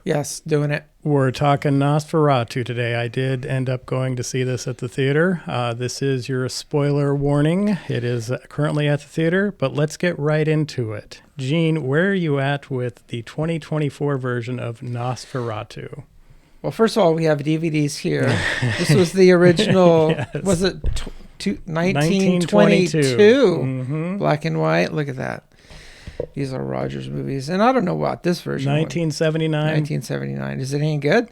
Yes, doing it. We're talking Nosferatu today. I did end up going to see this at the theater. This is your spoiler warning. It is currently at the theater, but let's get right into it. Gene, where are you at with the 2024 version of Nosferatu? Well, first of all, we have DVDs here. This was the original, Yes. was it 1922? Mm-hmm. Black and white. Look at that. These are Rogers movies. And I don't know about this version. 1979. 1979. Is it any good?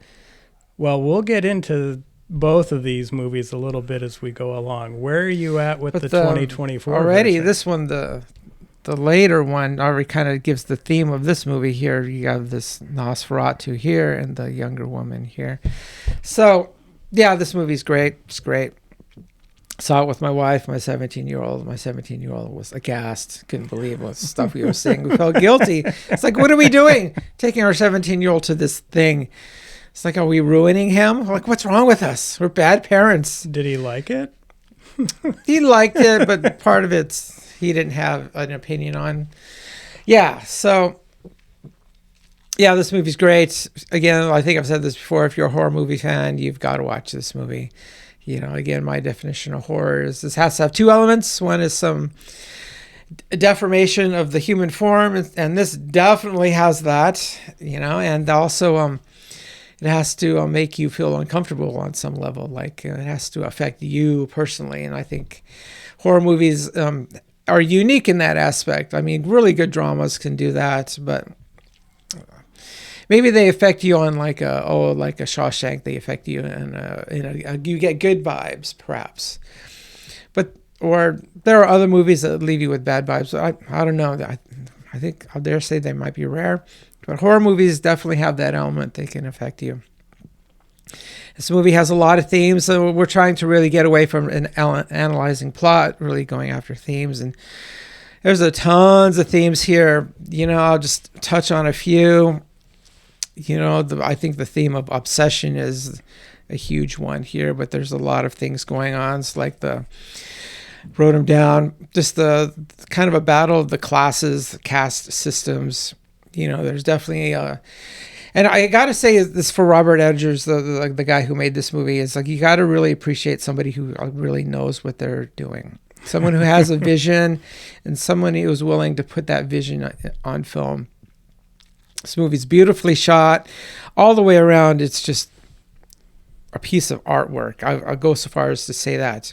Well, we'll get into both of these movies a little bit as we go along. Where are you at with the 2024 already version? This one, the later one already kind of gives the theme of this movie here. You have this Nosferatu here and the younger woman here. So, yeah, this movie's great. It's great. Saw it with my wife, my 17-year-old. My 17-year-old was aghast. Couldn't believe what stuff we were saying. We felt guilty. It's like, what are we doing? Taking our 17-year-old to this thing. It's like, are we ruining him? Like, what's wrong with us? We're bad parents. Did he like it? He liked it, but part of it's he didn't have an opinion on. Yeah, so, yeah, this movie's great. Again, I think I've said this before. If you're a horror movie fan, you've got to watch this movie. You know, again, my definition of horror is this has to have two elements. One is some deformation of the human form, and this definitely has that, you know, and also it has to make you feel uncomfortable on some level. Like it has to affect you personally, and I think horror movies are unique in that aspect. I mean, really good dramas can do that, but maybe they affect you on like a Shawshank. They affect you you get good vibes, perhaps. But or there are other movies that leave you with bad vibes. I don't know. I think I'll dare say they might be rare, but horror movies definitely have that element. They can affect you. This movie has a lot of themes, so we're trying to really get away from analyzing plot, really going after themes. And there's tons of themes here. You know, I'll just touch on a few. You know, I think the theme of obsession is a huge one here, but there's a lot of things going on. It's like wrote them down, just the kind of a battle of the classes, the caste systems. You know, there's definitely and I got to say this for Robert Eggers, the guy who made this movie, is like you got to really appreciate somebody who really knows what they're doing. Someone who has a vision and someone who is willing to put that vision on film. This movie's beautifully shot all the way around. It's just a piece of artwork. I'll go so far as to say that.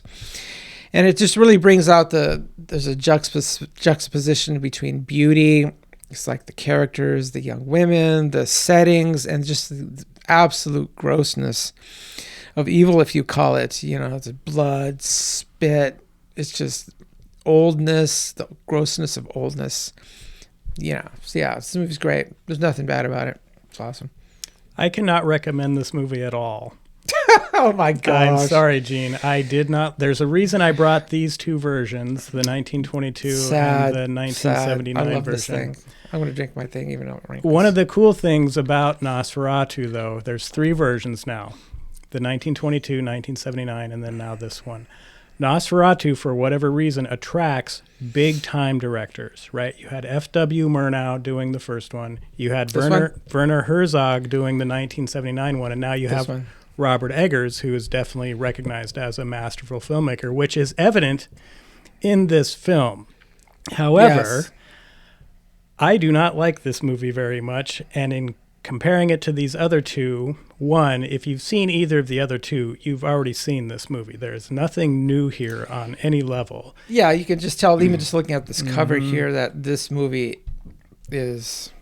And it just really brings out there's a juxtaposition between beauty. It's like the characters, the young women, the settings, and just the absolute grossness of evil, if you call it. You know, the blood, spit. It's just oldness, the grossness of oldness. Yeah, this movie's great. There's nothing bad about it. It's awesome. I cannot recommend this movie at all. Oh my gosh. I'm sorry, Gene. I did not. There's a reason I brought these two versions, the 1922 and the 1979 I love version. This thing. I'm going to drink my thing even though it rains. One of the cool things about Nosferatu, though, there's three versions now. The 1922, 1979, and then now this one. Nosferatu, for whatever reason, attracts big-time directors, right? You had F.W. Murnau doing the first one. You had Werner Herzog doing the 1979 one, and now you have Robert Eggers, who is definitely recognized as a masterful filmmaker, which is evident in this film. However, yes. I do not like this movie very much, and in comparing it to these other two, one, if you've seen either of the other two, you've already seen this movie. There's nothing new here on any level. Yeah, you can just tell, even just looking at this cover here, that this movie is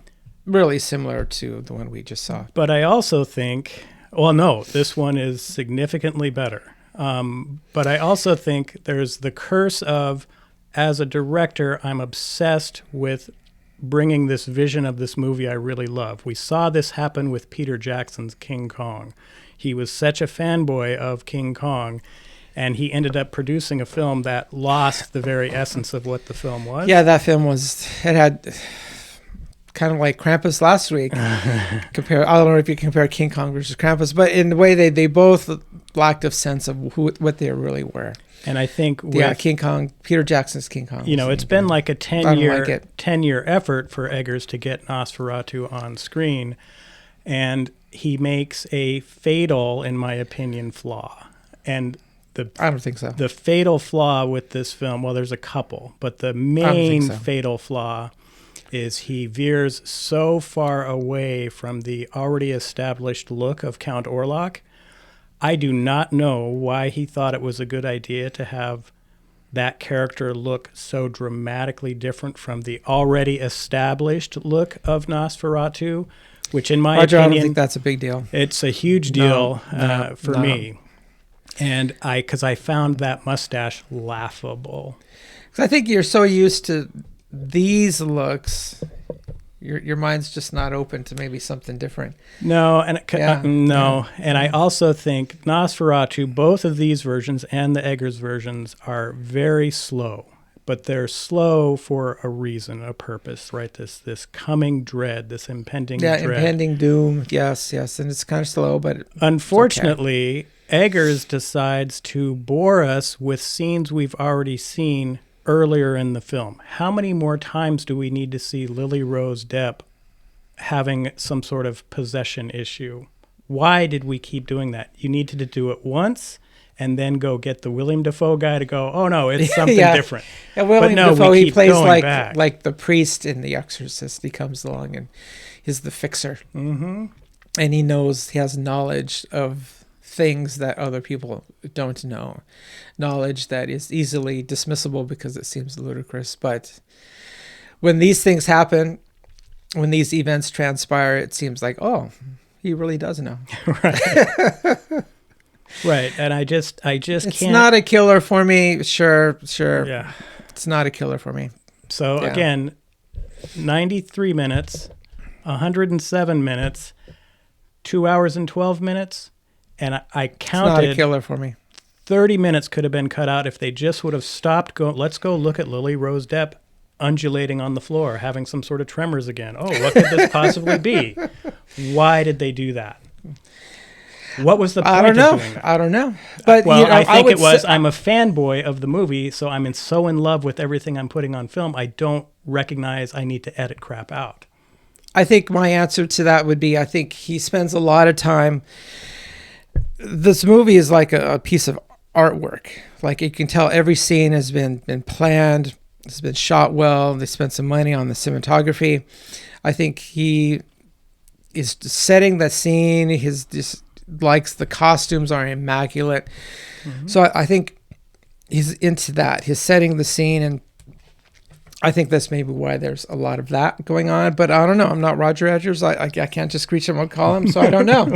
really similar to the one we just saw. But I also think, well, no, this one is significantly better. But I also think there's the curse of, as a director, I'm obsessed with bringing this vision of this movie I really love. We saw this happen with Peter Jackson's King Kong. He was such a fanboy of King Kong, and he ended up producing a film that lost the very essence of what the film was. Yeah, that film it had kind of like Krampus last week. I don't know if you compare King Kong versus Krampus, but in the way they both lacked a sense of what they really were. And I think King Kong, Peter Jackson's King Kong. You know, it's been like a 10-year effort for Eggers to get Nosferatu on screen. And he makes a fatal, in my opinion, flaw. And I don't think so. the fatal flaw with this film, well, there's a couple, but the main fatal flaw is he veers so far away from the already established look of Count Orlok. I do not know why he thought it was a good idea to have that character look so dramatically different from the already established look of Nosferatu, which in my opinion, I don't think that's a big deal. It's a huge deal for no. me. And because I found that mustache laughable. I think you're so used to these looks, your mind's just not open to maybe something different. No, and and I also think Nosferatu, both of these versions and the Eggers versions, are very slow. But they're slow for a reason, a purpose, right? This coming dread, this impending dread. Yeah, impending doom. Yes, and it's kind of slow, but unfortunately, Eggers decides to bore us with scenes we've already seen earlier in the film. How many more times do we need to see Lily Rose Depp having some sort of possession issue? Why did we keep doing that? You needed to do it once and then go get the William Dafoe guy to go, oh no, it's something different. Yeah, William Dafoe, he plays like the priest in The Exorcist. He comes along and he's the fixer. Mm-hmm. And he has knowledge of things that other people don't know. Knowledge that is easily dismissible because it seems ludicrous. But when these things happen, when these events transpire, it seems like, oh, he really does know. Right. Right, and I just it's can't. Not a killer for me. Sure. Yeah, it's not a killer for me. So again, 93 minutes, 107 minutes, 2 hours and 12 minutes, and I counted. It's not a killer for me. 30 minutes could have been cut out if they just would have stopped. Let's go look at Lily Rose Depp undulating on the floor, having some sort of tremors again. Oh, what could this possibly be? Why did they do that? What was the point of doing that? I don't know. But I think it was I'm a fanboy of the movie, so I'm so in love with everything I'm putting on film, I don't recognize I need to edit crap out. I think my answer to that would be I think he spends a lot of time. This movie is like a piece of artwork. Like you can tell every scene has been planned, it's been shot well, they spent some money on the cinematography. I think he is setting the scene, likes the costumes are immaculate. Mm-hmm. So I think he's into that. He's setting the scene, and I think that's maybe why there's a lot of that going on. But I don't know. I'm not Roger Edgers. I can't just screech him and call him, so I don't know.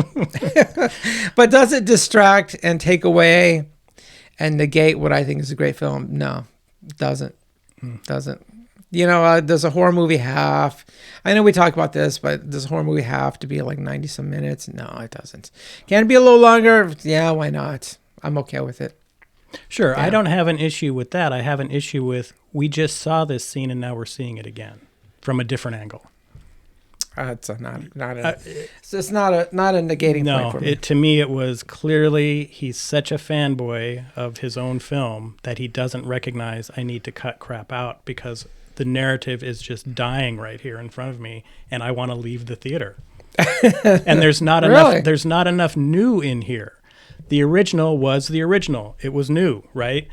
But does it distract and take away and negate what I think is a great film? No, it doesn't. Doesn't. Does a horror movie have... I know we talk about this, but does a horror movie have to be like 90-some minutes? No, it doesn't. Can it be a little longer? Yeah, why not? I'm okay with it. Sure, yeah. I don't have an issue with that. I have an issue with we just saw this scene and now we're seeing it again from a different angle. It's not a negating point for me. To me, it was clearly he's such a fanboy of his own film that he doesn't recognize I need to cut crap out because the narrative is just dying right here in front of me, and I want to leave the theater. And there's not enough. There's not enough new in here. The original was the original. It was new, right?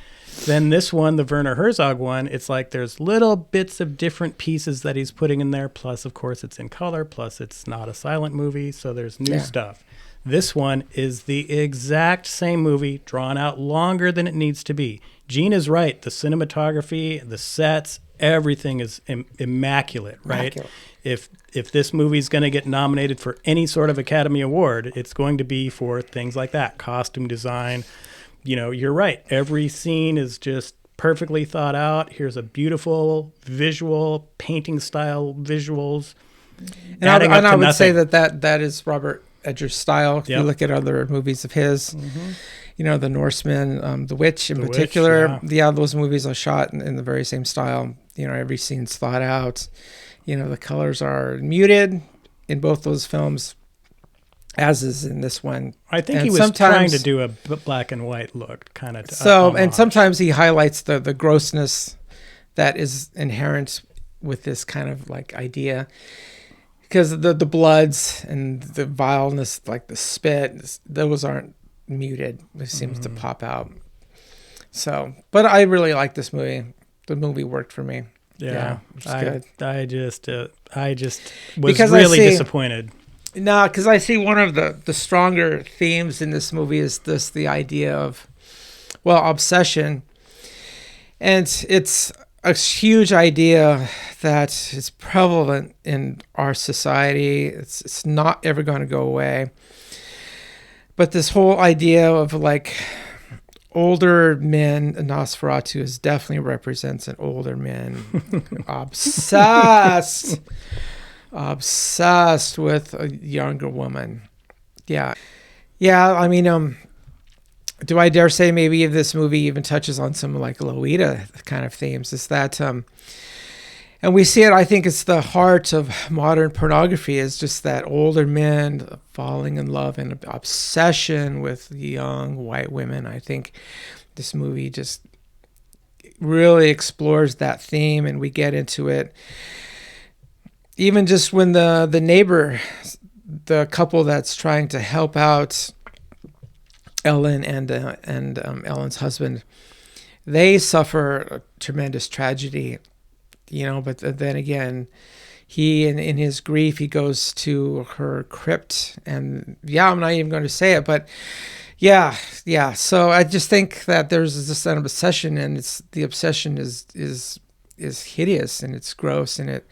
Then this one, the Werner Herzog one, it's like there's little bits of different pieces that he's putting in there. Plus, of course, it's in color. Plus, it's not a silent movie, so there's new stuff. This one is the exact same movie, drawn out longer than it needs to be. Gene is right. The cinematography, the sets, everything is immaculate, right? Immaculate. If this movie's going to get nominated for any sort of Academy Award, it's going to be for things like that, costume design. You're right. Every scene is just perfectly thought out. Here's a beautiful visual, painting style visuals. And I would say that is Robert Edgers' style. If you look at other movies of his, The Norseman, The Witch in particular. Those movies are shot in the very same style. Every scene's thought out. The colors are muted in both those films, as is in this one. I think he was trying to do a black and white look, kind of. And sometimes he highlights the grossness that is inherent with this kind of like idea. because the bloods and the vileness, like the spit, those aren't muted. It seems to pop out. So, but I really like this movie. The movie worked for me. Yeah, it's good. I just was Because really disappointed. No, because I see one of the stronger themes in this movie is the idea of, well, obsession. And it's a huge idea that is prevalent in our society. It's not ever going to go away. But this whole idea of like older men, Nosferatu is definitely represents an older man obsessed with a younger woman. Yeah. Yeah, I mean, do I dare say maybe if this movie even touches on some like Lolita kind of themes? Is that, and we see it, I think it's the heart of modern pornography, is just that older men falling in love and obsession with young white women. I think this movie just really explores that theme, and we get into it. Even just when the neighbor, the couple that's trying to help out Ellen and Ellen's husband, they suffer a tremendous tragedy, but then again, he, in his grief, he goes to her crypt, and I'm not even going to say it, but yeah. So I just think that there's this kind of obsession, and the obsession is hideous, and it's gross, and it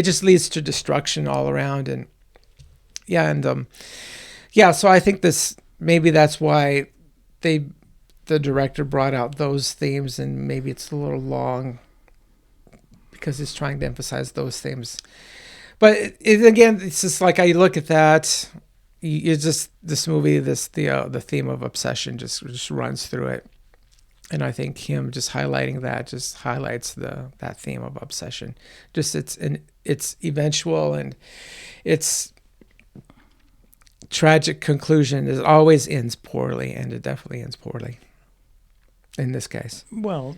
just leads to destruction all around, and so I think maybe that's why the director brought out those themes, and maybe it's a little long because he's trying to emphasize those themes. But again, it's just like I look at that, it's just this movie, the theme of obsession just runs through it, and I think him just highlighting that just highlights that theme of obsession. Just it's eventual, and its tragic conclusion is always ends poorly, and it definitely ends poorly in this case. Well,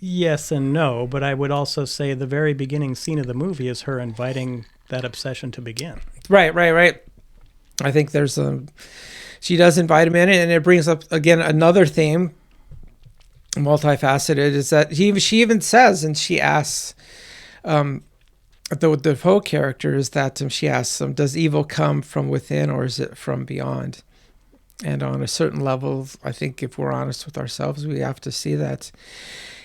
yes and no, but I would also say the very beginning scene of the movie is her inviting that obsession to begin. Right. I think she does invite him in, and it brings up again another theme, multifaceted, is that she even says, and she asks the Defoe character, is that she asks him, does evil come from within or is it from beyond? And on a certain level, I think if we're honest with ourselves, we have to see that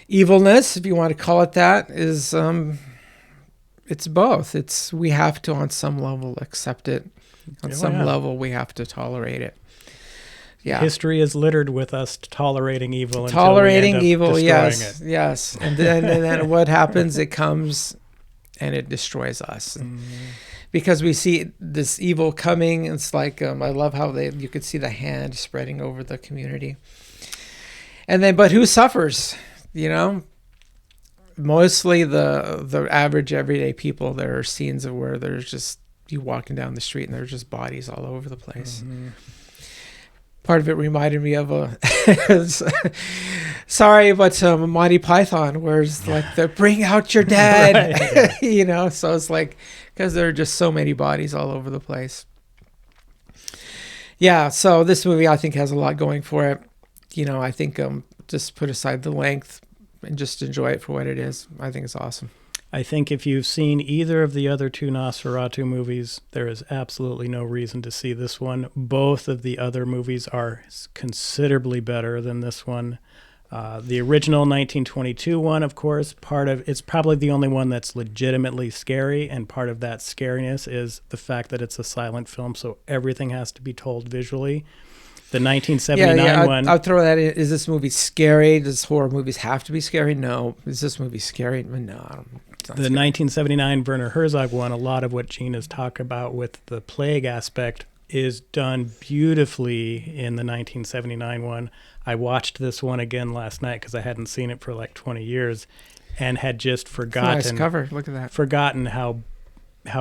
evilness, if you want to call it that, is it's both. We have to, on some level, accept it. On some level, we have to tolerate it. Yeah. History is littered with us tolerating evil until we end up destroying it. Yes. And then what happens? It comes and it destroys us. Because we see this evil coming. It's like, I love how you could see the hand spreading over the community. And then, but who suffers? Mostly the average everyday people. There are scenes of where there's just you walking down the street and there's just bodies all over the place. Part of it reminded me of sorry, but Monty Python, where it's like the bring out your dead, right. So it's like, because there are just so many bodies all over the place. Yeah, so this movie I think has a lot going for it. I think just put aside the length and just enjoy it for what it is. I think it's awesome. I think if you've seen either of the other two Nosferatu movies, there is absolutely no reason to see this one. Both of the other movies are considerably better than this one. The original 1922 one, of course, it's probably the only one that's legitimately scary, and part of that scariness is the fact that it's a silent film, so everything has to be told visually. The 1979 one. I'll throw that in. Is this movie scary? Does horror movies have to be scary? No. Is this movie scary? No. The 1979 Werner Herzog one, a lot of what Gina's talked about with the plague aspect is done beautifully in the 1979 one. I watched this one again last night because I hadn't seen it for like 20 years and had just forgotten. Nice cover. Look at that. Forgotten how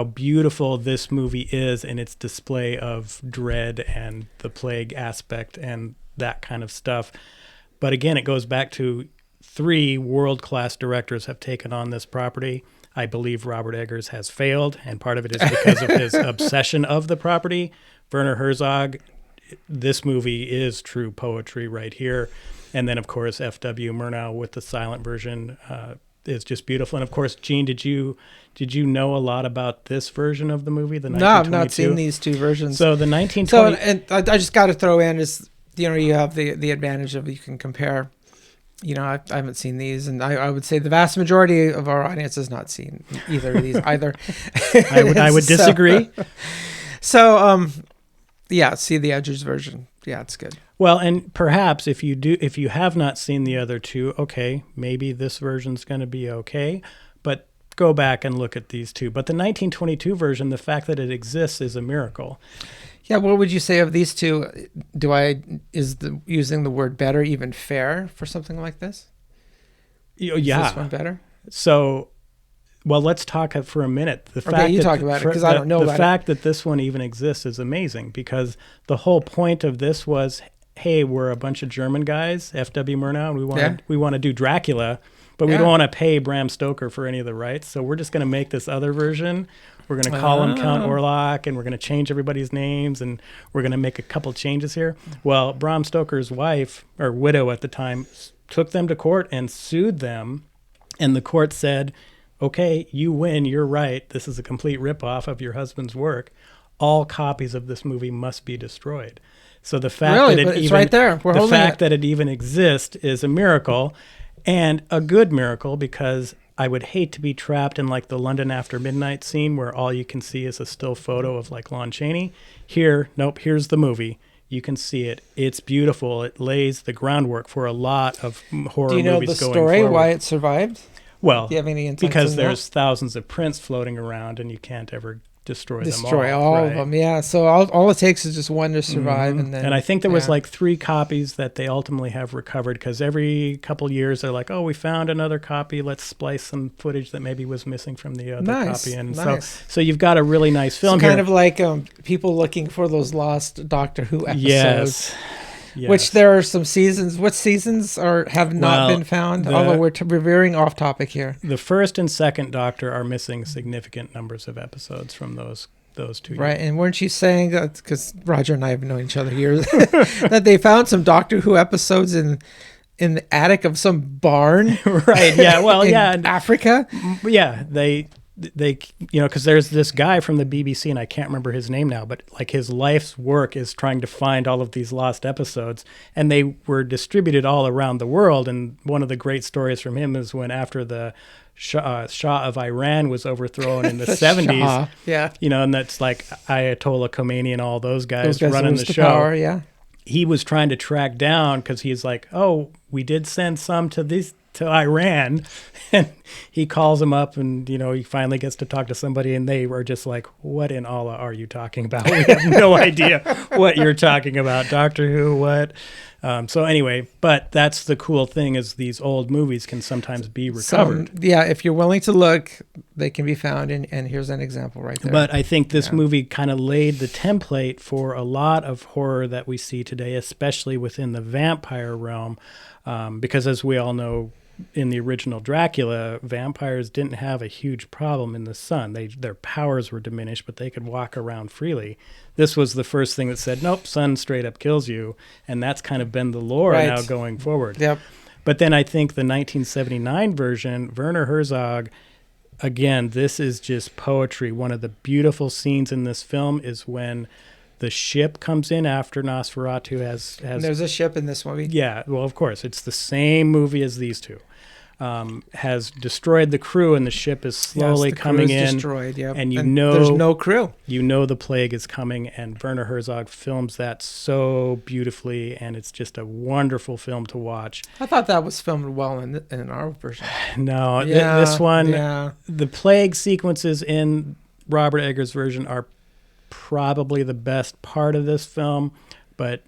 beautiful this movie is in its display of dread and the plague aspect and that kind of stuff. But again, it goes back to 3 world-class directors have taken on this property. I believe Robert Eggers has failed, and part of it is because of his obsession of the property. Werner Herzog, this movie is true poetry right here. And then, of course, F.W. Murnau with the silent version is just beautiful. And, of course, Gene, did you know a lot about this version of the movie, the 1922? No, I've not seen these two versions. So the 1920... So, and I just got to throw in is, you know, you have the advantage of you can compare. You know, I haven't seen these, and I would say the vast majority of our audience has not seen either of these either. I would disagree. So, yeah, see the Edgers version. Yeah, it's good. Well, and perhaps if you have not seen the other two, okay, maybe this version's going to be okay, but go back and look at these two. But the 1922 version, the fact that it exists is a miracle. Yeah, what would you say of these two? Is using the word better even fair for something like this? Yeah. Is this one better? So, well, let's talk for a minute. Talk about it, because I don't know about it. The fact that this one even exists is amazing, because the whole point of this was, hey, we're a bunch of German guys, F.W. Murnau, and we want to do Dracula, but we don't want to pay Bram Stoker for any of the rights, so we're just going to make this other version. We're going to call him Count Orlok, and we're going to change everybody's names, and we're going to make a couple changes here. Well, Bram Stoker's wife, or widow at the time, took them to court and sued them, and the court said, okay, you win, you're right, this is a complete ripoff of your husband's work. All copies of this movie must be destroyed. So the fact that it even exists is a miracle, and a good miracle, because I would hate to be trapped in like the London After Midnight scene where all you can see is a still photo of like Lon Chaney. Here, nope, here's the movie. You can see it. It's beautiful. It lays the groundwork for a lot of horror movies going forward. Do you know the story, why it survived? Well, do you have any insights because there's thousands of prints floating around, and you can't ever destroy all of them. Yeah, so all it takes is just one to survive. Mm-hmm. And I think there was like 3 copies that they ultimately have recovered, because every couple years they're like, oh, we found another copy, let's splice some footage that maybe was missing from the other copy. And so you've got a really nice film here. Kind of like people looking for those lost Doctor Who episodes. Yes. Which there are some seasons. What seasons have not been found? Although we're veering off topic here. The first and second Doctor are missing significant numbers of episodes from those 2 years. Right, and weren't you saying that, because Roger and I have known each other years, that they found some Doctor Who episodes in the attic of some barn? Right. Yeah. Well. in yeah. Africa. Yeah. They because there's this guy from the BBC, and I can't remember his name now, but like his life's work is trying to find all of these lost episodes, and they were distributed all around the world. And one of the great stories from him is when, after the Shah of Iran was overthrown in the 70s, Shah, yeah, and that's like Ayatollah Khomeini and all those guys running the show. Power, yeah. He was trying to track down, because he's like, oh, we did send some to Iran, and he calls him up, and he finally gets to talk to somebody, and they were just like, what in Allah are you talking about? We have no idea what you're talking about. Doctor Who, what? So anyway, but that's the cool thing, is these old movies can sometimes be recovered. If you're willing to look, they can be found, and here's an example right there. But I think this movie kind of laid the template for a lot of horror that we see today, especially within the vampire realm, because as we all know, in the original Dracula, vampires didn't have a huge problem in the sun. Their powers were diminished, but they could walk around freely. This was the first thing that said, nope, sun straight up kills you. And that's kind of been the lore now going forward. Yep. But then I think the 1979 version, Werner Herzog, again, this is just poetry. One of the beautiful scenes in this film is when the ship comes in after Nosferatu has... There's a ship in this movie? Yeah, well, of course. It's the same movie as these two. Has destroyed the crew, and the ship is slowly coming in. Destroyed, yep. And there's no crew. The plague is coming, and Werner Herzog films that so beautifully, and it's just a wonderful film to watch. I thought that was filmed well in our version. No, this one, the plague sequences in Robert Eggers' version are probably the best part of this film, but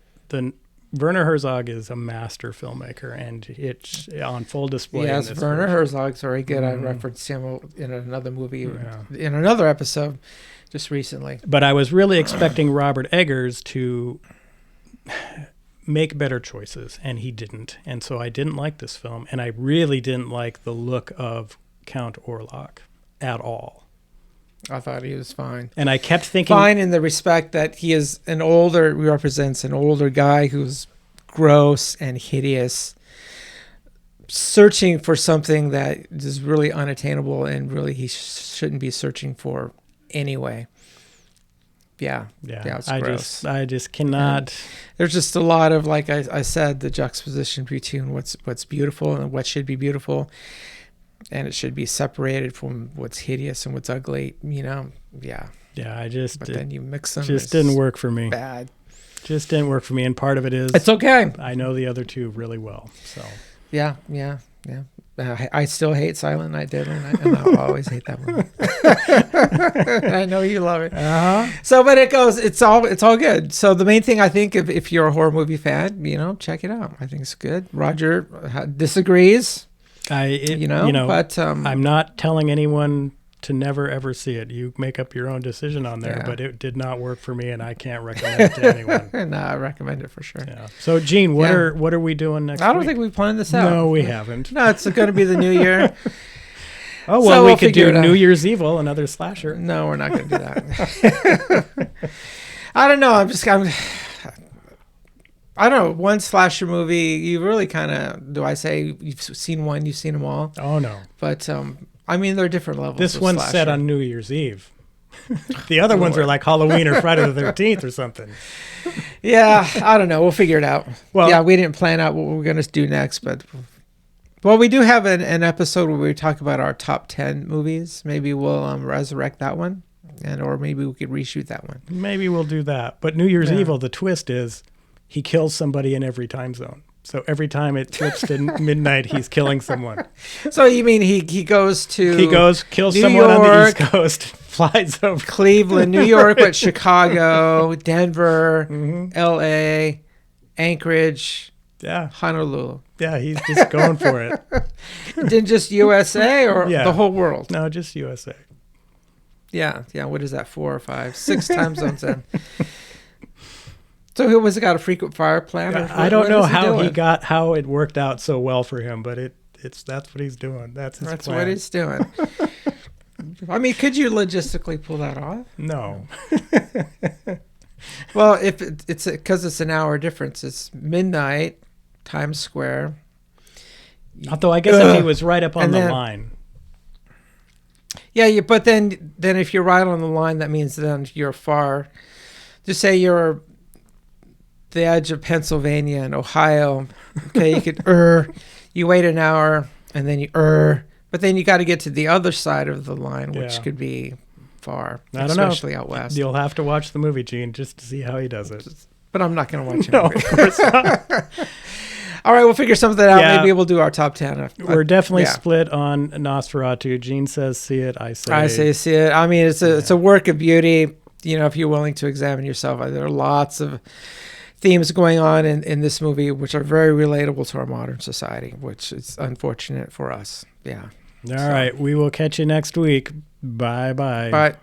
Werner Herzog is a master filmmaker, and it's on full display. Yes, Werner Herzog's very good. I referenced him in another movie, in another episode just recently. But I was really expecting Robert Eggers to make better choices, and he didn't. And so I didn't like this film, and I really didn't like the look of Count Orlok. at all. I thought he was fine. And I kept thinking, Fine in the respect that he represents an older guy who's gross and hideous, searching for something that is really unattainable and really he shouldn't be searching for anyway. Yeah, it's gross. I just cannot. And there's just a lot of, like I said, the juxtaposition between what's beautiful and what should be beautiful, and it should be separated from what's hideous and what's ugly. Yeah. But then you mix them. Just didn't work for me. Bad. Just didn't work for me, and part of it is it's okay. I know the other two really well, so. Yeah. I still hate Silent Night, Deadly Night, and I'll always hate that one. I know you love it. So, but it's all good. So the main thing, I think, if you're a horror movie fan, check it out. I think it's good. Roger disagrees. But I'm not telling anyone to never ever see it. You make up your own decision on there, but it did not work for me, and I can't recommend it to anyone. No, I recommend it for sure. Yeah. So, Gene, what are we doing next week? I don't think we planned this out. No, we haven't. No, it's going to be the new year. Oh, well, we could do New Year's Evil, another slasher. No, we're not going to do that. I don't know. I don't know. One slasher movie, you really kind of, do I say you've seen one, you've seen them all? Oh, no. But, there are different levels. This one's slasher. set on New Year's Eve. The other ones are like Halloween or Friday the 13th or something. Yeah, I don't know. We'll figure it out. Well, yeah, we didn't plan out what we're going to do next, but we do have an episode where we talk about our top 10 movies. Maybe we'll resurrect that one, or maybe we could reshoot that one. Maybe we'll do that. But New Year's Evil, the twist is he kills somebody in every time zone. So every time it flips to midnight, he's killing someone. So you mean he goes to... He goes, kills New someone York, on the East Coast, flies over. Cleveland, New York, but Chicago, Denver, L.A., Anchorage, Honolulu. Yeah, he's just going for it. Then just USA or the whole world? No, just USA. Yeah. What is that, 4 or 5, 6 time zones in? So was it got a frequent flyer plan? I don't know how it worked out so well for him, but that's what he's doing. That's his plan. What he's doing. I mean, could you logistically pull that off? No. Well, if it's because it's an hour difference, it's midnight, Times Square. Although I guess if he was right up on the line. Yeah, but then if you're right on the line, that means then you're far. Just say you're the edge of Pennsylvania and Ohio. Okay, you could you wait an hour and then you but then you got to get to the other side of the line, which could be far. I don't know. Especially out west. You'll have to watch the movie, Gene, just to see how he does it. But I'm not going to watch it. No, of course not. All right, we'll figure something out. Yeah. Maybe we'll do our top 10. We're definitely split on Nosferatu. Gene says see it. I say see it. I mean, it's a work of beauty. If you're willing to examine yourself, there are lots of themes going on in this movie which are very relatable to our modern society, which is unfortunate for us. Yeah. All right. We will catch you next week. Bye-bye. Bye.